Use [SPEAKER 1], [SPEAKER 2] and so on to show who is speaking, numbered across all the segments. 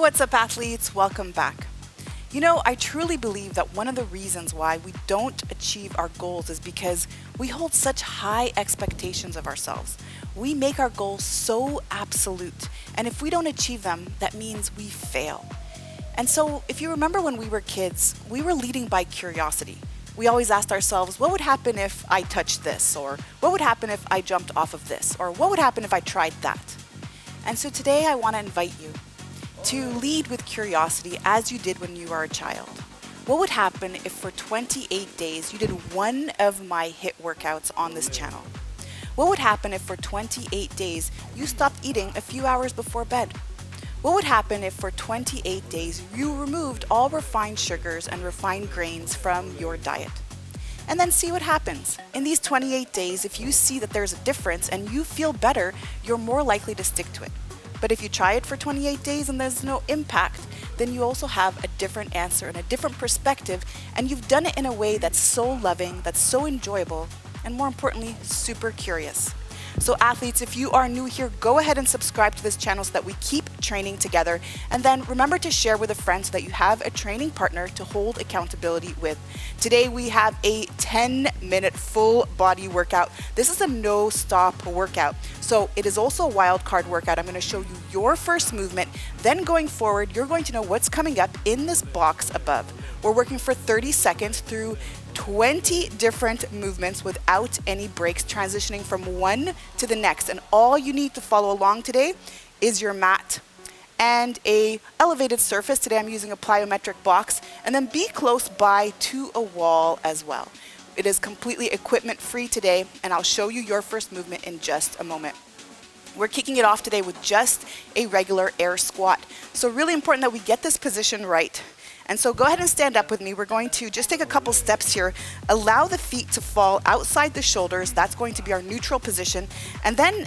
[SPEAKER 1] what's up, athletes? Welcome back. You know, I truly believe that one of the reasons why we don't achieve our goals is because we hold such high expectations of ourselves. We make our goals so absolute, and if we don't achieve them, that means we fail. And so, if you remember when we were kids, we were leading by curiosity. We always asked ourselves, what would happen if I touched this? Or what would happen if I jumped off of this? Or what would happen if I tried that? And so today I want to invite you to lead with curiosity as you did when you were a child. What would happen if for 28 days you did one of my HIIT workouts on this channel? What would happen if for 28 days you stopped eating a few hours before bed? What would happen if for 28 days you removed all refined sugars and refined grains from your diet? And then see what happens. In these 28 days, if you see that there's a difference and you feel better, you're more likely to stick to it. But if you try it for 28 days and there's no impact, then you also have a different answer and a different perspective, and you've done it in a way that's so loving, that's so enjoyable, and more importantly, super curious. So athletes, if you are new here, go ahead and subscribe to this channel so that we keep training together. And then remember to share with a friend so that you have a training partner to hold accountability with. Today we have a 10-minute full body workout. This is a no-stop workout. So it is also a wild card workout. I'm going to show you your first movement. Then going forward, you're going to know what's coming up in this box above. We're working for 30 seconds through 20 different movements without any breaks, transitioning from one to the next. And all you need to follow along today is your mat and a elevated surface. Today I'm using a plyometric box, and then be close by to a wall as well. It is completely equipment free today, and I'll show you your first movement in just a moment. We're kicking it off today with just a regular air squat. So really important that we get this position right. And so go ahead and stand up with me. We're going to just take a couple steps here. Allow the feet to fall outside the shoulders. That's going to be our neutral position. And then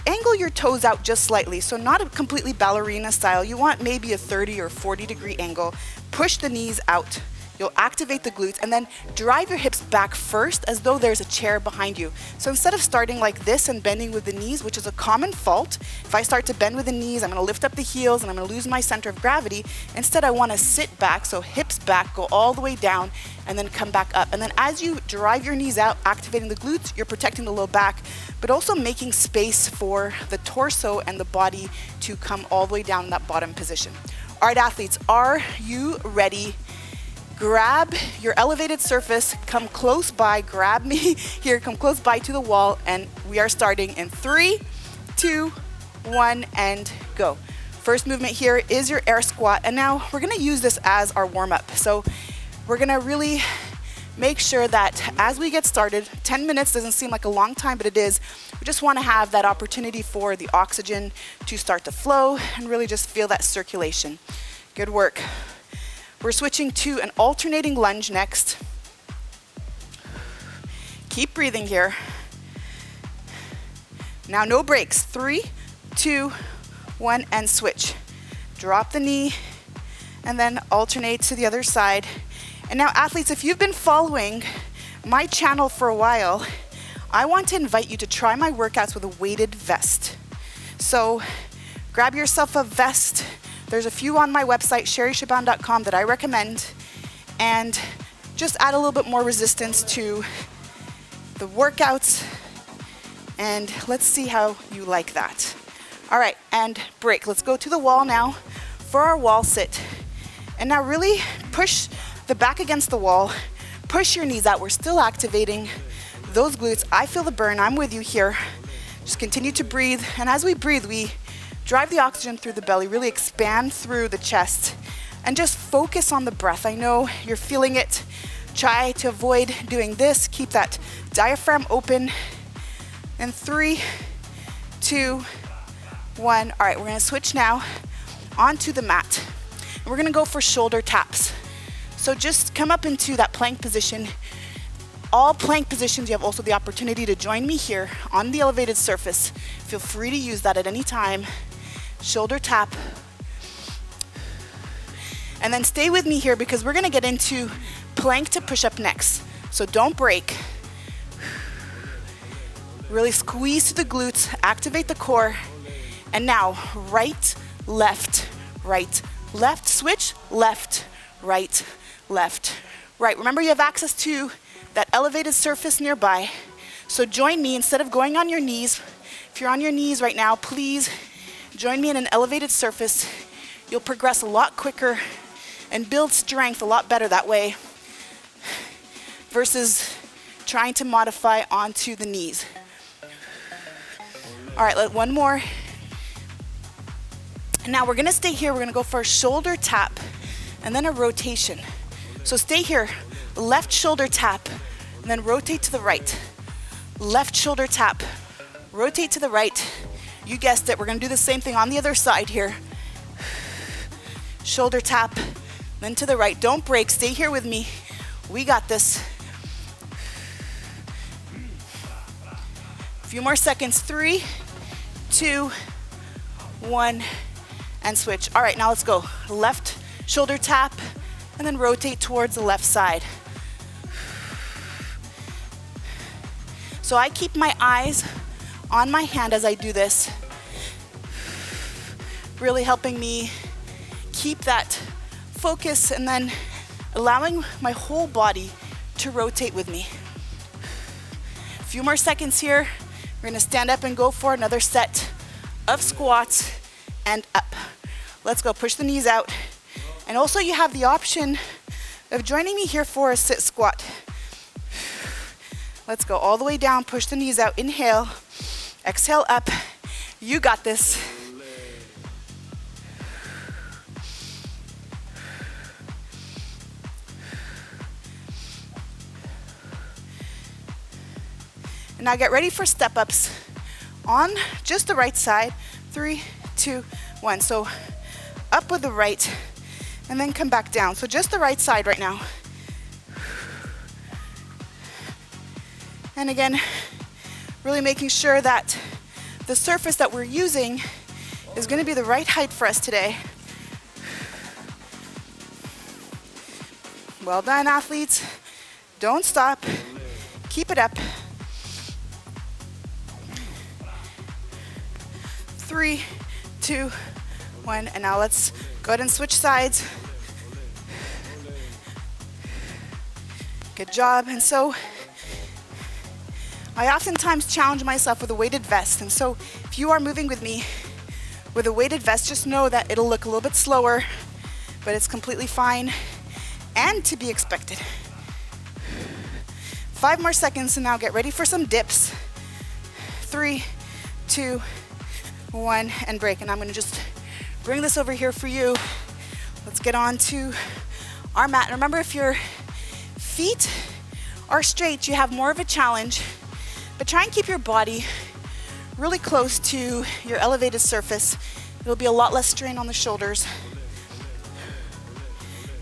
[SPEAKER 1] angle your toes out just slightly. So not a completely ballerina style. You want maybe a 30 or 40 degree angle. Push the knees out. You'll activate the glutes and then drive your hips back first as though there's a chair behind you. So instead of starting like this and bending with the knees, which is a common fault, if I start to bend with the knees, I'm going to lift up the heels and I'm going to lose my center of gravity. Instead, I want to sit back, so hips back, go all the way down, and then come back up. And then as you drive your knees out, activating the glutes, you're protecting the low back, but also making space for the torso and the body to come all the way down in that bottom position. All right, athletes, are you ready? Grab your elevated surface, come close by, grab me here, come close by to the wall, and we are starting in 3, 2, 1, and go. First movement here is your air squat, and now we're gonna use this as our warm-up. So we're gonna really make sure that as we get started, 10 minutes doesn't seem like a long time, but it is. We just wanna have that opportunity for the oxygen to start to flow and really just feel that circulation. Good work. We're switching to an alternating lunge next. Keep breathing here. Now no breaks. 3, 2, 1, and switch. Drop the knee and then alternate to the other side. And now athletes, if you've been following my channel for a while, I want to invite you to try my workouts with a weighted vest. So grab yourself a vest. There's a few on my website, sherryshaban.com, that I recommend, and just add a little bit more resistance to the workouts, and let's see how you like that. All right, and break. Let's go to the wall now for our wall sit. And now really push the back against the wall, push your knees out. We're still activating those glutes. I feel the burn, I'm with you here. Just continue to breathe, and as we breathe, we drive the oxygen through the belly, really expand through the chest, and just focus on the breath. I know you're feeling it. Try to avoid doing this. Keep that diaphragm open. And 3, 2, 1. All right, we're gonna switch now onto the mat. And we're gonna go for shoulder taps. So just come up into that plank position. All plank positions, you have also the opportunity to join me here on the elevated surface. Feel free to use that at any time. Shoulder tap. And then stay with me here because we're gonna get into plank to push up next. So don't break. Really squeeze to the glutes, activate the core. And now, right, left, left, switch, left, right, left, right. Remember, you have access to that elevated surface nearby. So join me, instead of going on your knees, if you're on your knees right now, please join me in an elevated surface. You'll progress a lot quicker and build strength a lot better that way versus trying to modify onto the knees. All right, one more. And now we're gonna stay here. We're gonna go for a shoulder tap and then a rotation. So stay here, left shoulder tap, and then rotate to the right. Left shoulder tap, rotate to the right. You guessed it, we're gonna do the same thing on the other side here. Shoulder tap, then to the right. Don't break, stay here with me. We got this. A few more seconds, 3, 2, 1, and switch. All right, now let's go. Left shoulder tap, and then rotate towards the left side. So I keep my eyes on my hand as I do this, really helping me keep that focus and then allowing my whole body to rotate with me. A few more seconds here. We're gonna stand up and go for another set of squats and up. Let's go, push the knees out. And also you have the option of joining me here for a sit squat. Let's go all the way down, push the knees out, inhale, exhale up. You got this. And now get ready for step ups on just the right side. 3, 2, 1. So up with the right and then come back down. So just the right side right now. And again, really making sure that the surface that we're using is going to be the right height for us today. Well done, athletes. Don't stop. Keep it up. 3, 2, 1, and now let's go ahead and switch sides. Good job. And so I oftentimes challenge myself with a weighted vest, and so if you are moving with me with a weighted vest, just know that it'll look a little bit slower, but it's completely fine and to be expected. 5 more seconds, and now get ready for some dips. 3, 2, 1, and break. And I'm gonna just bring this over here for you. Let's get on to our mat. And remember, if your feet are straight, you have more of a challenge. But try and keep your body really close to your elevated surface. It'll be a lot less strain on the shoulders.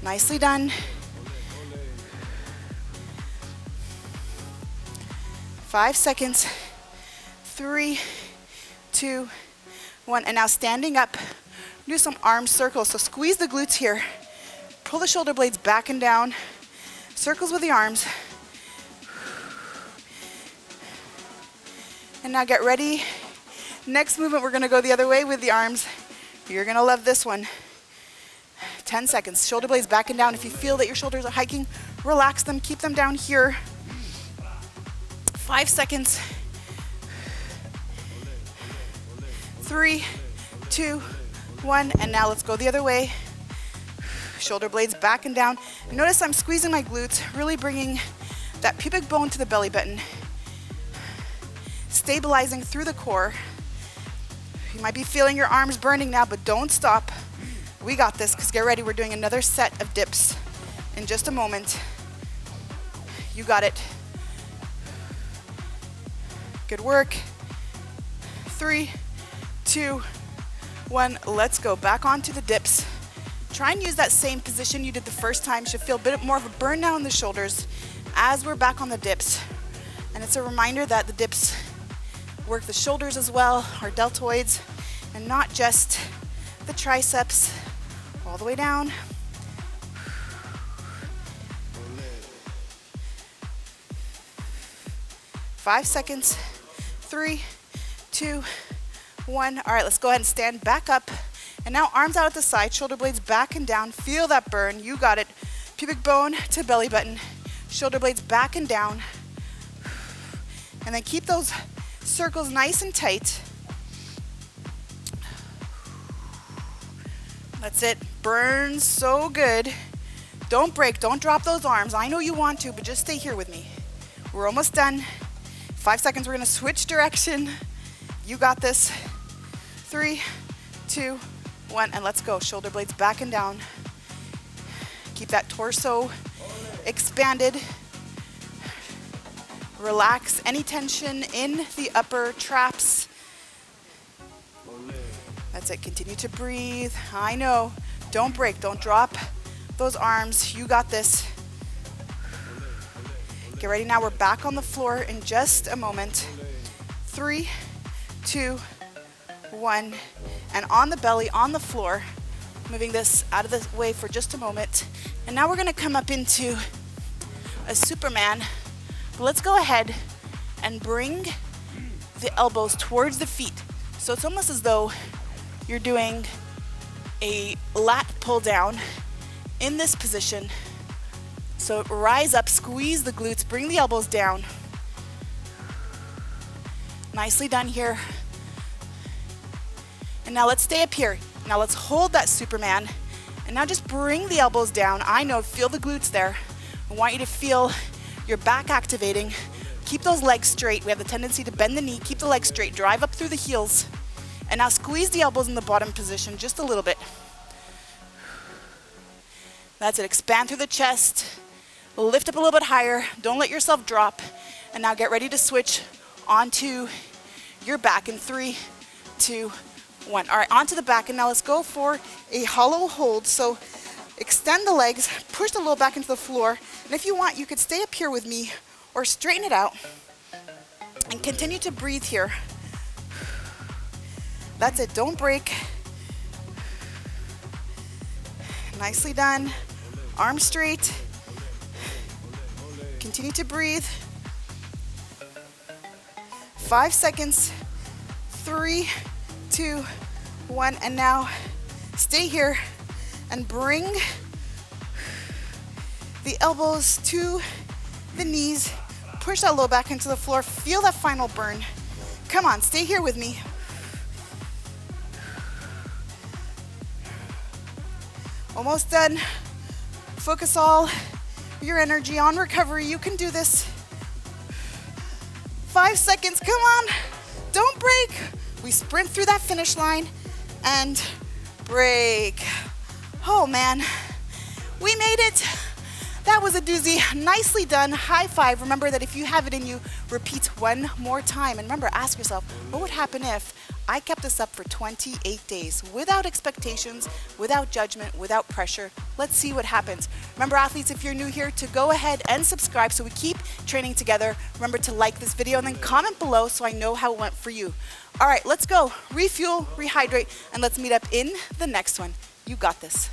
[SPEAKER 1] Nicely done. 5 seconds. 3, 2, 1. And now standing up, do some arm circles. So squeeze the glutes here. Pull the shoulder blades back and down. Circles with the arms. And now get ready. Next movement, we're gonna go the other way with the arms. You're gonna love this one. 10 seconds, shoulder blades back and down. If you feel that your shoulders are hiking, relax them, keep them down here. 5 seconds. 3, 2, 1, and now let's go the other way. Shoulder blades back and down. And notice I'm squeezing my glutes, really bringing that pubic bone to the belly button. Stabilizing through the core. You might be feeling your arms burning now, but don't stop. We got this, because get ready, we're doing another set of dips in just a moment. You got it. Good work. 3, 2, 1, let's go. Back onto the dips. Try and use that same position you did the first time. Should feel a bit more of a burn now in the shoulders as we're back on the dips. And it's a reminder that the dips work the shoulders as well, our deltoids, and not just the triceps. All the way down. 5 seconds. 3, 2, 1. All right, let's go ahead and stand back up And now arms out at the side, shoulder blades back and down. Feel that burn. You got it. Pubic bone to belly button. Shoulder blades back and down. And then keep those circles nice and tight. That's it. Burns so good. Don't break. Don't drop those arms. I know you want to, but just stay here with me. We're almost done. 5 seconds. We're going to switch direction. You got this. 3, 2, 1, and let's go. Shoulder blades back and down. Keep that torso expanded. Relax any tension in the upper traps. That's it. Continue to breathe. I know. Don't break. Don't drop those arms. You got this. Get ready now. We're back on the floor in just a moment. 3, 2, 1. And on the belly, on the floor. Moving this out of the way for just a moment. And now we're going to come up into a Superman. But let's go ahead and bring the elbows towards the feet. So it's almost as though you're doing a lat pull down in this position. So rise up, squeeze the glutes, bring the elbows down. Nicely done here. And now let's stay up here. Now let's hold that Superman. And now just bring the elbows down. I know, feel the glutes there. I want you to feel your back activating. Keep those legs straight. We have the tendency to bend the knee. Keep the legs straight. Drive up through the heels. And now squeeze the elbows in the bottom position just a little bit. That's it. Expand through the chest. Lift up a little bit higher. Don't let yourself drop. And now get ready to switch onto your back in 3, 2, 1. All right, onto the back. And now let's go for a hollow hold. So extend the legs, push the low back into the floor. And if you want, you could stay up here with me or straighten it out and continue to breathe here. That's it. Don't break. Nicely done. Arms straight. Continue to breathe. 5 seconds. 3, 2, 1. And now stay here and bring the elbows to the knees. Push that low back into the floor. Feel that final burn. Come on, stay here with me. Almost done. Focus all your energy on recovery. You can do this. 5 seconds, come on. Don't break. We sprint through that finish line and break. Oh man, we made it. That was a doozy. Nicely done. High five. Remember that if you have it in you, repeat one more time. And remember, ask yourself, what would happen if I kept this up for 28 days without expectations, without judgment, without pressure? Let's see what happens. Remember, athletes, if you're new here, to go ahead and subscribe so we keep training together. Remember to like this video and then comment below so I know how it went for you. All right, let's go. Refuel, rehydrate, and let's meet up in the next one. You got this.